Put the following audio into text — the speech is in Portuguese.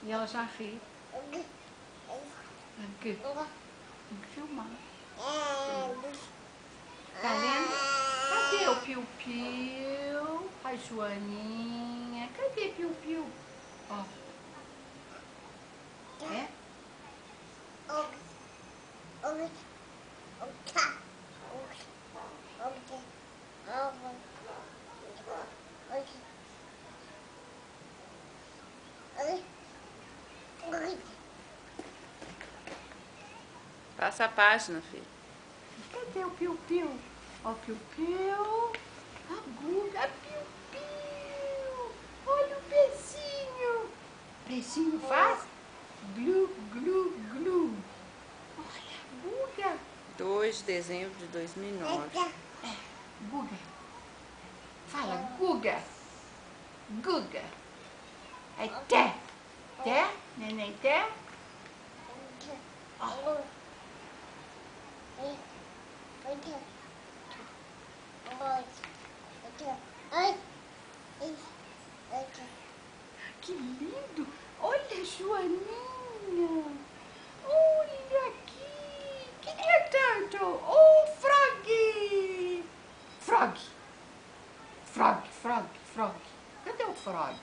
E ela já ri. Aqui. Tem que filmar. Tá vendo? Cadê o Piu-Piu? A Joaninha. Cadê Piu-Piu? Ó. É? Passa a página, filho. Cadê o Piu-Piu? Ó o Piu-Piu. A Guga. Piu-Piu. Olha o pezinho. Pezinho faz? Glu, glu, glu. Olha a Guga. 2 de dezembro de 2009. Guga. Fala, Guga. Guga. É Té. Té? Neném Té? Ó. Que lindo. Olha, Joaninha. Olha aqui. Que é tanto? Oh, Frog. Frog. Frog, Frog, Frog. Cadê o Frog?